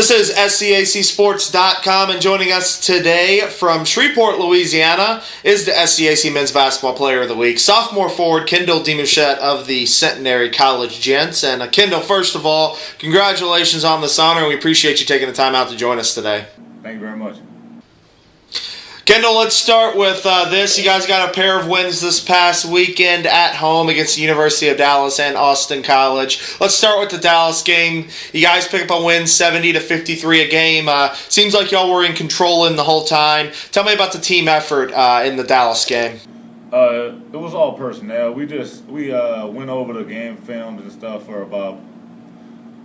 This is SCACsports.com, and joining us today from Shreveport, Louisiana, is the SCAC Men's Basketball Player of the Week, sophomore forward Kendall Demouchet of the Centenary College Gents. And Kendall, first of all, congratulations on this honor, and we appreciate you taking the time out to join us today. Thank you very much. Kendall, let's start with this. You guys got a pair of wins this past weekend at home against the University of Dallas and Austin College. Let's start with the Dallas game. You guys pick up a win 70-53 a game. Seems like y'all were in control in the whole time. Tell me about the team effort in the Dallas game. It was all personnel. We went over the game films and stuff for about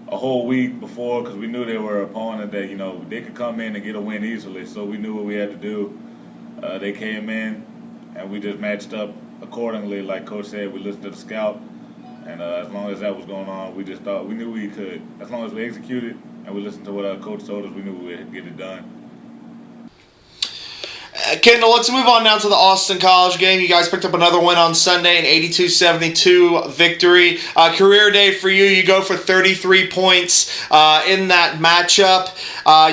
a whole week before because we knew they were an opponent that, they could come in and get a win easily. So we knew what we had to do. They came in, and we just matched up accordingly. Like Coach said, we listened to the scout, and as long as that was going on, we knew we could. As long as we executed and we listened to what our coach told us, we knew we would get it done. Kendall, let's move on now to the Austin College game. You guys picked up another win on Sunday, an 82-72 victory. Career day for you. You go for 33 points in that matchup.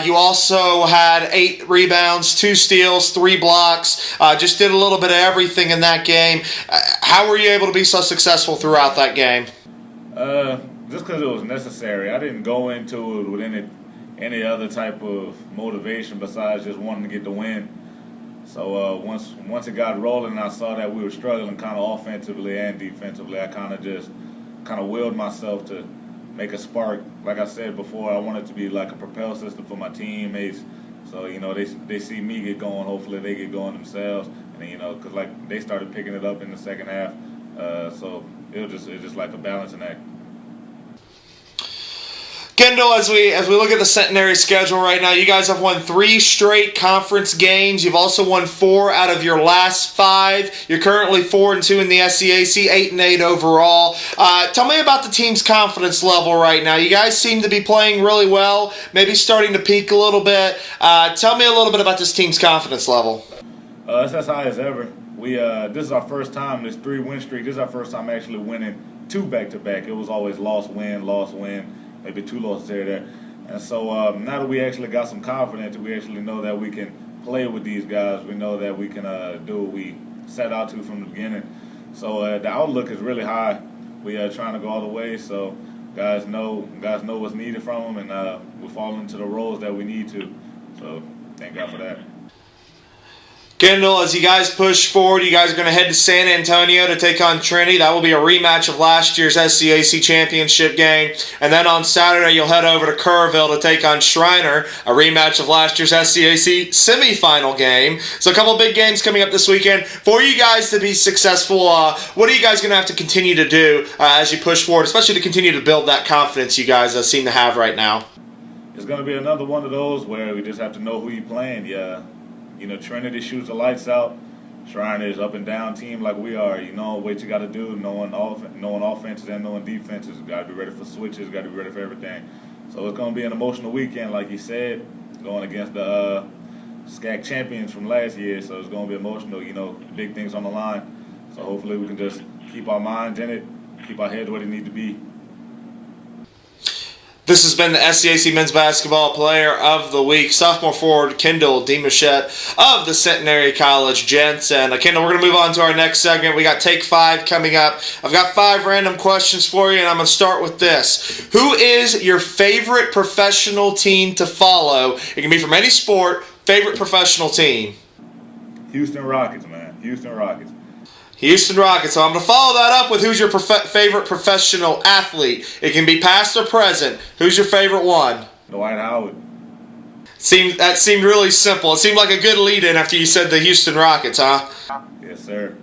You also had 8 rebounds, 2 steals, 3 blocks. Just did a little bit of everything in that game. How were you able to be so successful throughout that game? Just because it was necessary. I didn't go into it with any other type of motivation besides just wanting to get the win. So once it got rolling and I saw that we were struggling kind of offensively and defensively, I kind of willed myself to make a spark. Like I said before, I want it to be like a propel system for my teammates. So, they see me get going, hopefully they get going themselves. And, because they started picking it up in the second half. So it was just like a balancing act. Kendall, as we look at the Centenary schedule right now, you guys have won 3 straight conference games. You've also won 4 out of your last 5. You're currently 4-2 in the SCAC, 8-8 overall. Tell me about the team's confidence level right now. You guys seem to be playing really well, maybe starting to peak a little bit. Tell me a little bit about this team's confidence level. It's as high as ever. This is our first time, this 3-win streak. This is our first time actually winning 2 back-to-back. It was always loss, win. Maybe 2 losses here or there. And so now that we actually got some confidence, we actually know that we can play with these guys. We know that we can do what we set out to from the beginning. So the outlook is really high. We are trying to go all the way. So guys know what's needed from them, and we're falling into the roles that we need to. So thank God for that. Kendall, as you guys push forward, you guys are going to head to San Antonio to take on Trinity. That will be a rematch of last year's SCAC championship game. And then on Saturday, you'll head over to Kerrville to take on Shriner, a rematch of last year's SCAC semifinal game. So a couple of big games coming up this weekend. For you guys to be successful, what are you guys going to have to continue to do as you push forward, especially to continue to build that confidence you guys seem to have right now? It's going to be another one of those where we just have to know who you're playing. Yeah. Trinity shoots the lights out. Shriner is up and down team like we are. What you got to do, knowing offenses and knowing defenses. Got to be ready for switches. Got to be ready for everything. So it's going to be an emotional weekend, like you said, going against the SCAC champions from last year. So it's going to be emotional. Big things on the line. So hopefully we can just keep our minds in it, keep our heads where they need to be. This has been the SCAC Men's Basketball Player of the Week, sophomore forward Kendall Demouchet of the Centenary College Gents. And Kendall, we're going to move on to our next segment. We got Take 5 coming up. I've got 5 random questions for you, and I'm going to start with this. Who is your favorite professional team to follow? It can be from any sport. Favorite professional team? Houston Rockets, man. Houston Rockets. Houston Rockets. So I'm going to follow that up with who's your favorite professional athlete. It can be past or present. Who's your favorite one? Dwight Howard. That seemed really simple. It seemed like a good lead-in after you said the Houston Rockets, huh? Yes, sir.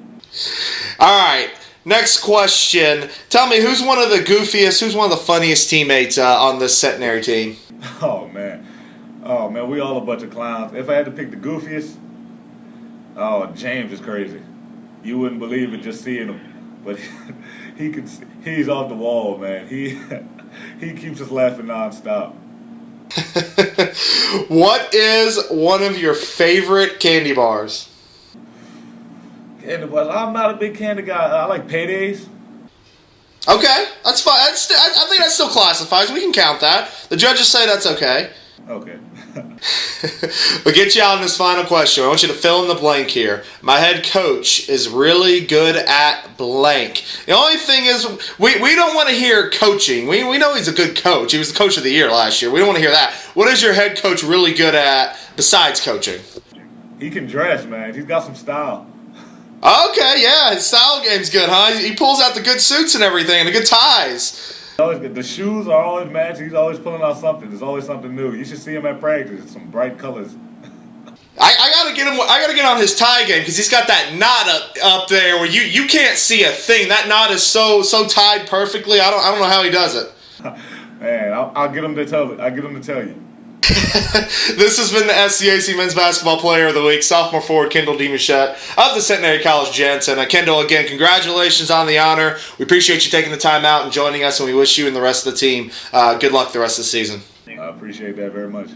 All right. Next question. Tell me, who's one of the goofiest, who's one of the funniest teammates on this Centenary team? Oh, man, we all a bunch of clowns. If I had to pick the goofiest, James is crazy. You wouldn't believe it just seeing him, but he's off the wall, man. He keeps us laughing nonstop. What is one of your favorite candy bars? Candy bars. I'm not a big candy guy. I like paydays. Okay, that's fine. I think that still classifies. We can count that. The judges say that's okay. Okay. We'll get you out in this final question. I want you to fill in the blank here. My head coach is really good at blank. The only thing is, we don't want to hear coaching. We know he's a good coach. He was the coach of the year last year. We don't want to hear that. What is your head coach really good at besides coaching? He can dress, man. He's got some style. Okay, yeah, his style game's good, huh? He pulls out the good suits and everything, and the good ties. The shoes are always matching. He's always pulling out something. There's always something new. You should see him at practice. Some bright colors. I gotta get him. I gotta get on his tie game because he's got that knot up there where you can't see a thing. That knot is so tied perfectly. I don't know how he does it. Man, I'll get him to tell you. This has been the SCAC Men's Basketball Player of the Week, sophomore forward Kendall Demouchet of the Centenary College Gents. And Kendall, again, congratulations on the honor. We appreciate you taking the time out and joining us, and we wish you and the rest of the team good luck the rest of the season. I appreciate that very much.